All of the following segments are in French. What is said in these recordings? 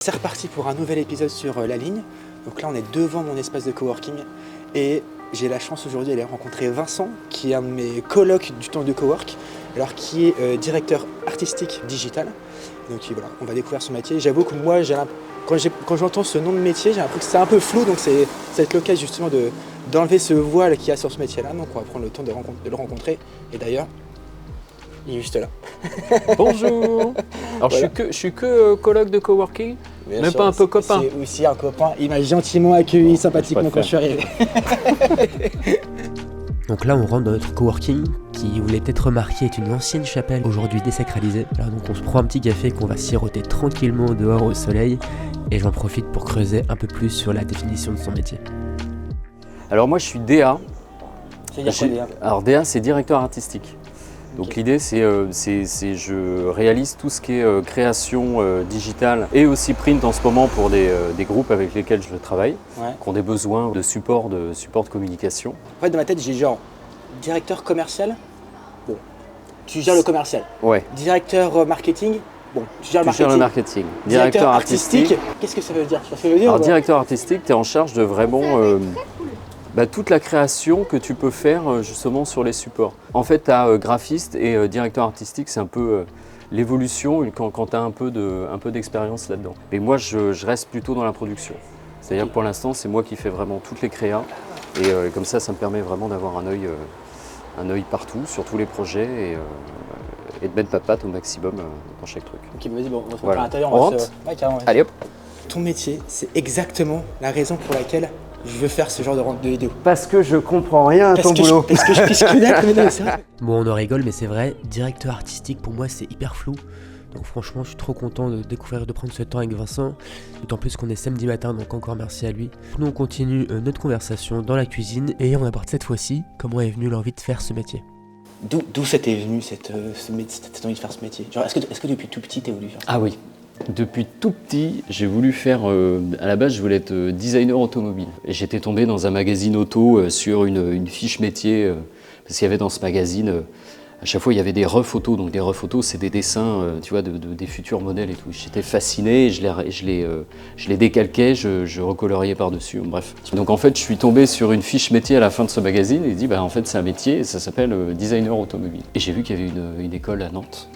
C'est reparti pour un nouvel épisode sur La Ligne. Donc là on est devant mon espace de coworking et j'ai la chance aujourd'hui d'aller rencontrer Vincent qui est un de mes colocs du temps de cowork, alors qui est directeur artistique digital. Donc voilà, on va découvrir son métier. J'avoue que moi quand j'entends ce nom de métier, j'ai l'impression que c'est un peu flou, donc c'est l'occasion justement d'enlever ce voile qu'il y a sur ce métier-là. Donc on va prendre le temps de le rencontrer. Et d'ailleurs, il est juste là. Bonjour. Alors voilà. je suis que coloc de coworking, bien même sûr, pas un peu copain. C'est aussi un copain. Il m'a gentiment accueilli sympathiquement quand je suis arrivé. Donc là on rentre dans notre coworking qui, vous l'avez peut-être remarqué, est une ancienne chapelle aujourd'hui désacralisée. Alors donc on se prend un petit café qu'on va siroter tranquillement dehors au soleil et j'en profite pour creuser un peu plus sur la définition de son métier. Alors moi je suis DA. C'est-à-dire quoi DA ? Alors DA c'est directeur artistique. Donc l'idée c'est je réalise tout ce qui est création digitale et aussi print en ce moment pour des groupes avec lesquels je travaille, qui ont des besoins de support de communication. En fait dans ma tête j'ai genre directeur commercial, bon, tu gères le commercial. Ouais. Directeur marketing, bon, tu gères le marketing. Directeur artistique, qu'est-ce que ça veut dire ? Alors directeur artistique, tu es en charge de vraiment toute la création que tu peux faire justement sur les supports. En fait, tu as graphiste et directeur artistique, c'est un peu l'évolution quand tu as un peu d'expérience là-dedans. Mais moi, je reste plutôt dans la production. C'est-à-dire que pour l'instant, c'est moi qui fais vraiment toutes les créas. Et comme ça me permet vraiment d'avoir un œil partout, sur tous les projets et de mettre ma patte au maximum dans chaque truc. Ok, vas-y, bon, on va se mettre à Voilà. l'intérieur. On rentre ? Ouais, carrément. Allez hop. Ton métier, c'est exactement la raison pour laquelle je veux faire ce genre de vidéo. Parce que je comprends rien à ton boulot. Parce que je piscine là, mais non, c'est vrai. Bon on en rigole mais c'est vrai, directeur artistique pour moi c'est hyper flou. Donc franchement je suis trop content de découvrir, de prendre ce temps avec Vincent. D'autant plus qu'on est samedi matin, donc encore merci à lui. Nous on continue notre conversation dans la cuisine et on aborde cette fois-ci comment est venue l'envie de faire ce métier. D'où ça t'est venu cette envie de faire ce métier ? Genre, est-ce que depuis tout petit t'as voulu faire ça ? Ah oui. Depuis tout petit, j'ai voulu faire, à la base je voulais être designer automobile. Et j'étais tombé dans un magazine auto sur une fiche métier, parce qu'il y avait dans ce magazine, à chaque fois il y avait des rephotos, donc des rephotos c'est des dessins tu vois, des futurs modèles et tout. J'étais fasciné, je les décalquais, je recoloriais par-dessus, bref. Donc en fait je suis tombé sur une fiche métier à la fin de ce magazine et dit en fait c'est un métier et ça s'appelle designer automobile. Et j'ai vu qu'il y avait une école à Nantes.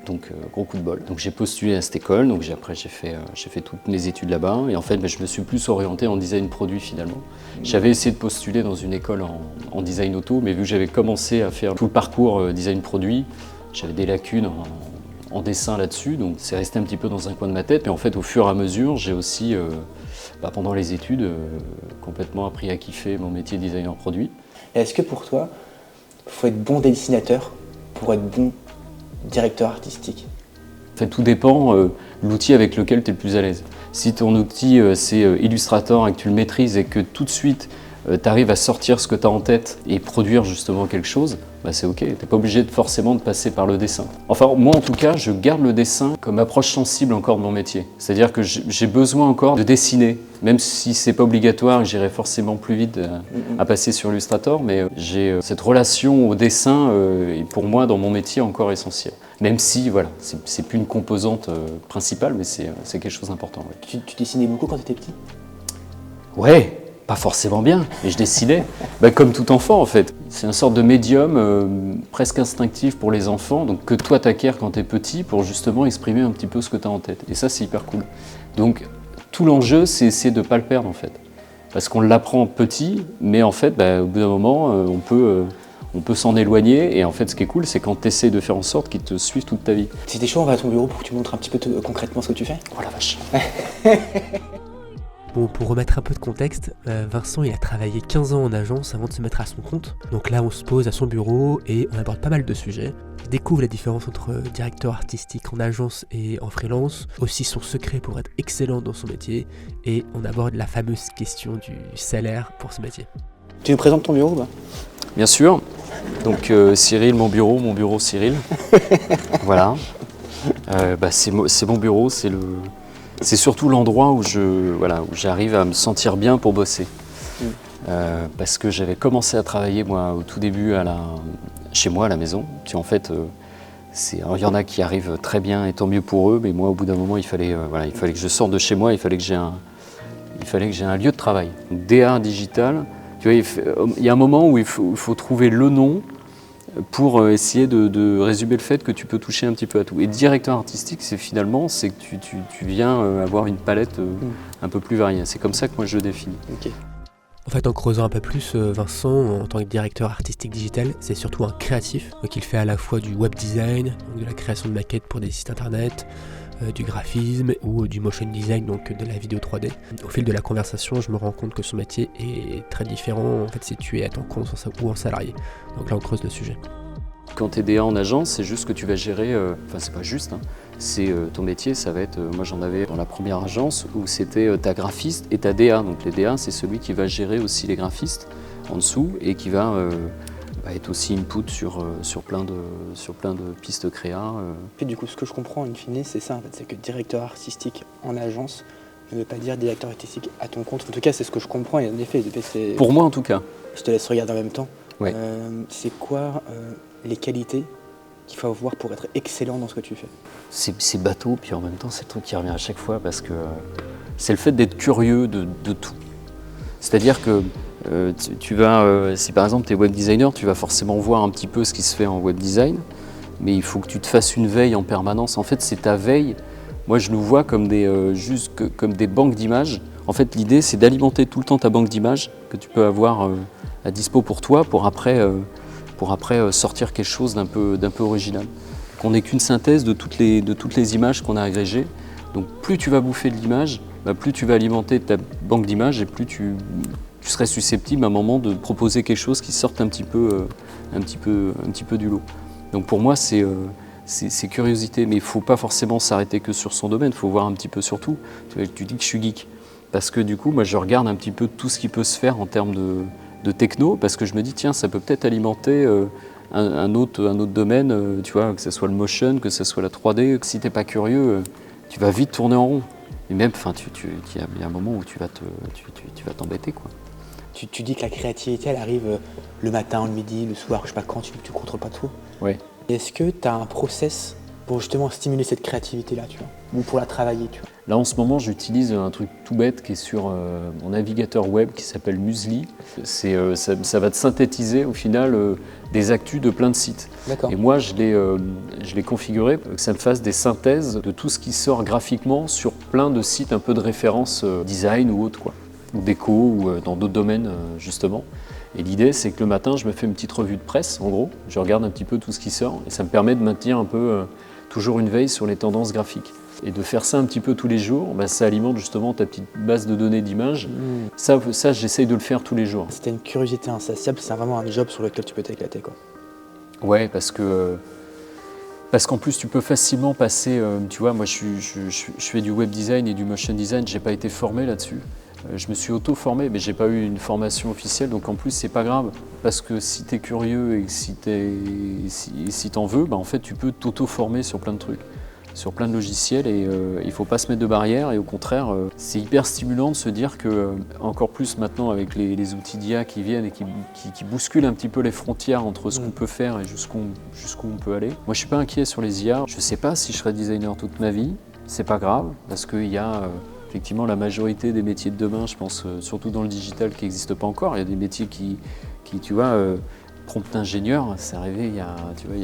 Donc gros coup de bol. Donc j'ai postulé à cette école, donc après j'ai fait toutes mes études là-bas et en fait je me suis plus orienté en design produit finalement. J'avais essayé de postuler dans une école en design auto, mais vu que j'avais commencé à faire tout le parcours design produit, j'avais des lacunes en dessin là-dessus, donc c'est resté un petit peu dans un coin de ma tête. Mais en fait au fur et à mesure, j'ai aussi pendant les études complètement appris à kiffer mon métier de designer produit. Et est-ce que pour toi, il faut être bon dessinateur pour être bon directeur artistique ? En fait, tout dépend l'outil avec lequel tu es le plus à l'aise. Si ton outil c'est Illustrator et que tu le maîtrises et que tout de suite tu arrives à sortir ce que tu as en tête et produire justement quelque chose, c'est ok, tu n'es pas obligé forcément de passer par le dessin. Enfin, moi en tout cas, je garde le dessin comme approche sensible encore de mon métier. C'est-à-dire que j'ai besoin encore de dessiner, même si c'est pas obligatoire et que j'irai forcément plus vite à passer sur Illustrator, mais j'ai cette relation au dessin est pour moi dans mon métier encore essentielle. Même si, voilà, c'est plus une composante principale, mais c'est quelque chose d'important. Ouais. Tu dessinais beaucoup quand tu étais petit ? Ouais, pas forcément bien, mais je dessinais. Comme tout enfant en fait. C'est une sorte de médium presque instinctif pour les enfants, donc que toi t'acquiers quand t'es petit pour justement exprimer un petit peu ce que t'as en tête. Et ça c'est hyper cool. Donc tout l'enjeu c'est essayer de pas le perdre en fait. Parce qu'on l'apprend petit, mais en fait au bout d'un moment on peut s'en éloigner et en fait ce qui est cool c'est quand tu essaies de faire en sorte qu'il te suive toute ta vie. C'était chaud, on va à ton bureau pour que tu montres un petit peu concrètement ce que tu fais ? Oh la vache. Bon, pour remettre un peu de contexte, Vincent il a travaillé 15 ans en agence avant de se mettre à son compte. Donc là on se pose à son bureau et on aborde pas mal de sujets. Il découvre la différence entre directeur artistique en agence et en freelance, aussi son secret pour être excellent dans son métier, et on aborde la fameuse question du salaire pour ce métier. Tu nous présentes ton bureau ? Bien sûr. Donc Cyril, mon bureau Cyril. Voilà. C'est mon bureau, c'est surtout l'endroit où j'arrive à me sentir bien pour bosser. Parce que j'avais commencé à travailler moi au tout début chez moi à la maison. Puis en fait, Alors, il y en a qui arrivent très bien et tant mieux pour eux, mais moi au bout d'un moment il fallait que je sorte de chez moi, il fallait que j'ai un lieu de travail. Donc, DA digital, tu vois, il y a un moment où il faut trouver le nom pour essayer de résumer le fait que tu peux toucher un petit peu à tout. Et directeur artistique, c'est que tu viens avoir une palette un peu plus variée. C'est comme ça que moi je le définis. Ok. En fait, en creusant un peu plus, Vincent, en tant que directeur artistique digital, c'est surtout un créatif. Donc il fait à la fois du web design, donc de la création de maquettes pour des sites internet, du graphisme ou du motion design, donc de la vidéo 3D. Au fil de la conversation, je me rends compte que son métier est très différent en fait, si tu es à ton compte ou en salarié. Donc là, on creuse le sujet. Quand tu es DA en agence, c'est juste que tu vas gérer, c'est pas juste, hein, c'est ton métier, ça va être, moi j'en avais dans la première agence où c'était ta graphiste et ta DA. Donc les DA, c'est celui qui va gérer aussi les graphistes en dessous et qui va être aussi input sur plein de pistes créa. Puis du coup, ce que je comprends in fine, c'est ça en fait, c'est que directeur artistique en agence ne veut pas dire directeur artistique à ton compte. En tout cas, c'est ce que je comprends et en effet, Pour moi en tout cas. Je te laisse regarder en même temps. Ouais. C'est quoi les qualités qu'il faut avoir pour être excellent dans ce que tu fais? C'est bateau, puis en même temps c'est le truc qui revient à chaque fois parce que c'est le fait d'être curieux de tout. C'est-à-dire que tu vas, si par exemple tu es web designer, tu vas forcément voir un petit peu ce qui se fait en web design, mais il faut que tu te fasses une veille en permanence. En fait, c'est ta veille. Moi, je nous vois comme comme des banques d'images. En fait, l'idée, c'est d'alimenter tout le temps ta banque d'images que tu peux avoir à dispo pour toi, pour après sortir quelque chose d'un peu original. Qu'on n'est qu'une synthèse de toutes les images qu'on a agrégées. Donc, plus tu vas bouffer de l'image, plus tu vas alimenter ta banque d'images et plus tu serais susceptible à un moment de proposer quelque chose qui sorte un petit peu du lot. Donc pour moi, c'est curiosité, mais il ne faut pas forcément s'arrêter que sur son domaine, il faut voir un petit peu sur tout. Tu dis que je suis geek, parce que du coup, moi je regarde un petit peu tout ce qui peut se faire en termes de techno, parce que je me dis, tiens, ça peut peut-être alimenter un autre domaine, tu vois, que ce soit le motion, que ce soit la 3D, que si tu n'es pas curieux, tu vas vite tourner en rond. Et même, il y a un moment où tu vas t'embêter, quoi. Tu dis que la créativité, elle arrive le matin, le midi, le soir, je sais pas quand, tu ne contrôles pas tout. Oui. Est-ce que tu as un process pour justement stimuler cette créativité-là, tu vois, ou pour la travailler, tu vois? Là, en ce moment, j'utilise un truc tout bête qui est sur mon navigateur web qui s'appelle Musli. Ça va te synthétiser au final des actus de plein de sites. D'accord. Et moi, je l'ai configuré pour que ça me fasse des synthèses de tout ce qui sort graphiquement sur plein de sites un peu de référence design ou autre, quoi, ou déco ou dans d'autres domaines justement. Et l'idée, c'est que le matin, je me fais une petite revue de presse, en gros. Je regarde un petit peu tout ce qui sort et ça me permet de maintenir un peu toujours une veille sur les tendances graphiques. Et de faire ça un petit peu tous les jours, ça alimente justement ta petite base de données d'images. Ça, j'essaye de le faire tous les jours. C'était une curiosité insatiable, c'est vraiment un job sur lequel tu peux t'éclater, quoi. Ouais, parce qu'en plus, tu peux facilement passer, tu vois, moi je fais du web design et du motion design, j'ai pas été formé là-dessus. Je me suis auto-formé, mais j'ai pas eu une formation officielle, donc en plus c'est pas grave, parce que si tu es curieux et que si t'en veux, en fait tu peux t'auto-former sur plein de trucs, sur plein de logiciels, et il faut pas se mettre de barrière, et au contraire, c'est hyper stimulant de se dire que, encore plus maintenant avec les outils d'IA qui viennent et qui bousculent un petit peu les frontières entre ce qu'on peut faire et jusqu'où on peut aller. Moi je suis pas inquiet sur les IA, je sais pas si je serai designer toute ma vie, c'est pas grave, parce qu'il y a effectivement la majorité des métiers de demain, je pense, surtout dans le digital, qui n'existent pas encore. Il y a des métiers qui tu vois, prompt ingénieur, c'est arrivé il y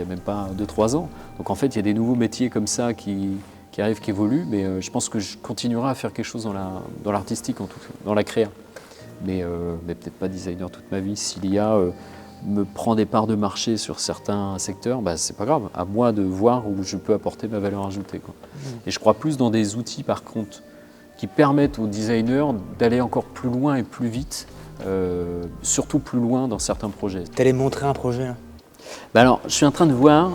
a même pas 2-3 ans. Donc en fait, il y a des nouveaux métiers comme ça qui arrivent, qui évoluent, mais je pense que je continuerai à faire quelque chose dans l'artistique, en tout cas, dans la créa. Mais peut-être pas designer toute ma vie. S'il y a me prend des parts de marché sur certains secteurs, c'est pas grave. À moi de voir où je peux apporter ma valeur ajoutée, quoi. Et je crois plus dans des outils, par contre, qui permettent aux designers d'aller encore plus loin et plus vite, surtout plus loin dans certains projets. Tu allais montrer un projet là. Alors, je suis en train de voir,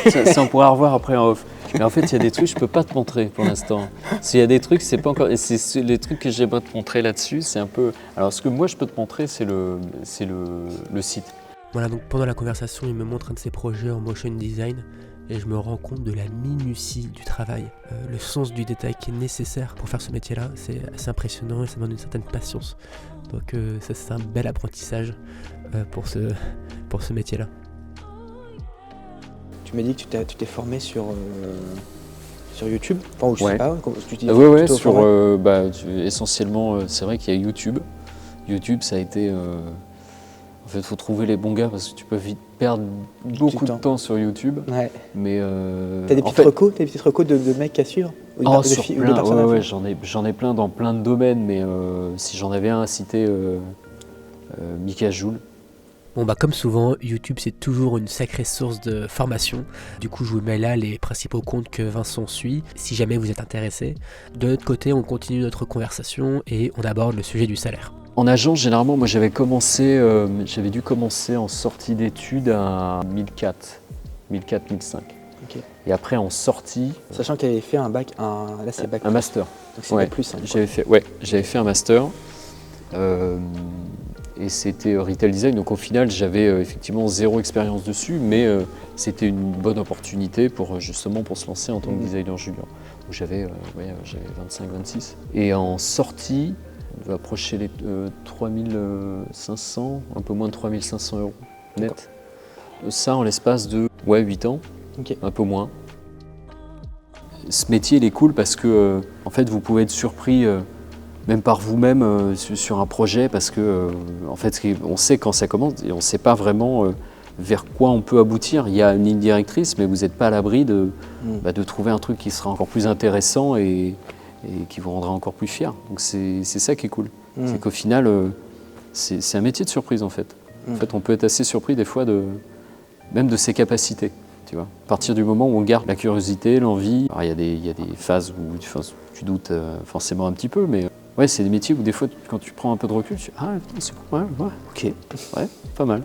ça on pourra revoir après en off, mais en fait il y a des trucs que je peux pas te montrer pour l'instant. S'il y a des trucs, c'est pas encore, et c'est les trucs que j'aimerais te montrer là-dessus, c'est un peu... Alors ce que moi je peux te montrer, c'est le site. Voilà, donc pendant la conversation, il me montre un de ses projets en motion design, et je me rends compte de la minutie du travail, le sens du détail qui est nécessaire pour faire ce métier-là. C'est assez impressionnant et ça demande une certaine patience. Donc ça, c'est un bel apprentissage pour ce métier-là. Tu m'as dit que tu t'es formé sur YouTube, enfin, ou je sais pas, comment tu utilises Ouais, plutôt sur, format. essentiellement, c'est vrai qu'il y a YouTube. YouTube, ça a été... en fait, il faut trouver les bons gars parce que tu peux vite perdre beaucoup de temps sur YouTube. Ouais. Mais T'as des petites recos de mecs à suivre? Ou sur ou plein, personnes à faire? j'en ai plein dans plein de domaines, mais si j'en avais un à citer, Mika Joule. Bon bah comme souvent, YouTube c'est toujours une sacrée source de formation. Du coup je vous mets là les principaux comptes que Vincent suit, si jamais vous êtes intéressé. De notre côté, on continue notre conversation et on aborde le sujet du salaire. En agence, généralement, moi j'avais dû commencer en sortie d'études à 1004-1005. Ok. Et après en sortie... Sachant qu'elle avait fait un bac, là c'est bac Un master. Donc c'est bac plus. Hein, j'avais fait un master. Et c'était retail design, donc au final j'avais effectivement 0 expérience dessus, mais c'était une bonne opportunité pour justement pour se lancer en tant que designer junior. Donc j'avais 25-26. Et en sortie, on devait approcher les 3500, un peu moins de 3500 € net. Ça en l'espace de 8 ans, un peu moins. Ce métier il est cool parce que en fait vous pouvez être surpris même par vous-même sur un projet, parce que en fait, on sait quand ça commence et on ne sait pas vraiment vers quoi on peut aboutir. Il y a une ligne directrice, mais vous n'êtes pas à l'abri de trouver un truc qui sera encore plus intéressant et qui vous rendra encore plus fier. Donc c'est ça qui est cool. C'est qu'au final, c'est un métier de surprise en fait. En fait, on peut être assez surpris des fois même de ses capacités. Tu vois. À partir du moment où on garde la curiosité, l'envie, il y a des phases où tu doutes forcément un petit peu, mais ouais, c'est des métiers où des fois, quand tu prends un peu de recul, tu dis « Ah, c'est cool, ouais, ok, ouais, pas mal. »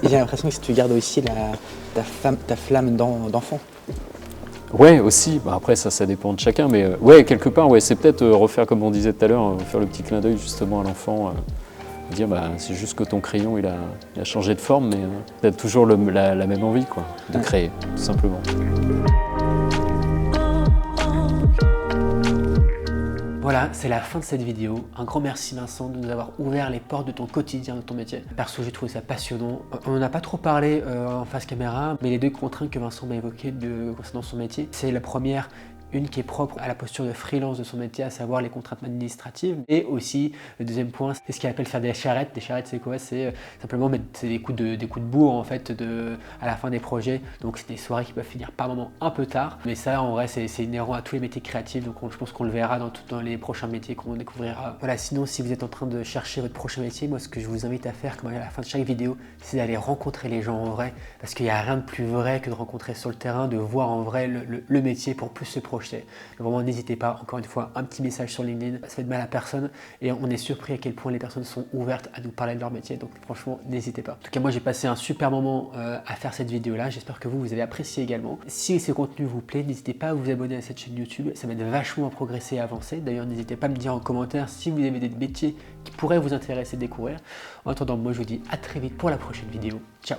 Et j'ai l'impression que tu gardes aussi ta flamme d'enfant. Ouais, aussi. Bah, après, ça dépend de chacun, mais ouais, quelque part, ouais, c'est peut-être refaire, comme on disait tout à l'heure, faire le petit clin d'œil justement à l'enfant, dire c'est juste que ton crayon, il a changé de forme, mais tu as toujours la même envie, quoi, de créer, tout simplement. Voilà, c'est la fin de cette vidéo. Un grand merci Vincent de nous avoir ouvert les portes de ton quotidien, de ton métier. Perso, j'ai trouvé ça passionnant. On n'en a pas trop parlé en face caméra, mais les deux contraintes que Vincent m'a évoquées concernant son métier, c'est la première, une qui est propre à la posture de freelance de son métier, à savoir les contraintes administratives. Et aussi, le deuxième point, c'est ce qu'il appelle faire des charrettes. Des charrettes, c'est quoi? C'est simplement mettre des coups de bourre en fait à la fin des projets. Donc c'est des soirées qui peuvent finir par moments un peu tard. Mais ça, en vrai, c'est inhérent à tous les métiers créatifs. Donc je pense qu'on le verra dans les prochains métiers qu'on découvrira. Voilà, sinon, si vous êtes en train de chercher votre prochain métier, moi, ce que je vous invite à faire, comme à la fin de chaque vidéo, c'est d'aller rencontrer les gens en vrai. Parce qu'il n'y a rien de plus vrai que de rencontrer sur le terrain, de voir en vrai le métier pour plus se projeter. Vraiment, n'hésitez pas, encore une fois, un petit message sur LinkedIn, ça fait de mal à personne et on est surpris à quel point les personnes sont ouvertes à nous parler de leur métier, donc franchement, n'hésitez pas. En tout cas, moi, j'ai passé un super moment à faire cette vidéo-là, j'espère que vous avez apprécié également. Si ce contenu vous plaît, n'hésitez pas à vous abonner à cette chaîne YouTube, ça m'aide vachement à progresser et à avancer. D'ailleurs, n'hésitez pas à me dire en commentaire si vous avez des métiers qui pourraient vous intéresser, découvrir. En attendant, moi, je vous dis à très vite pour la prochaine vidéo. Ciao!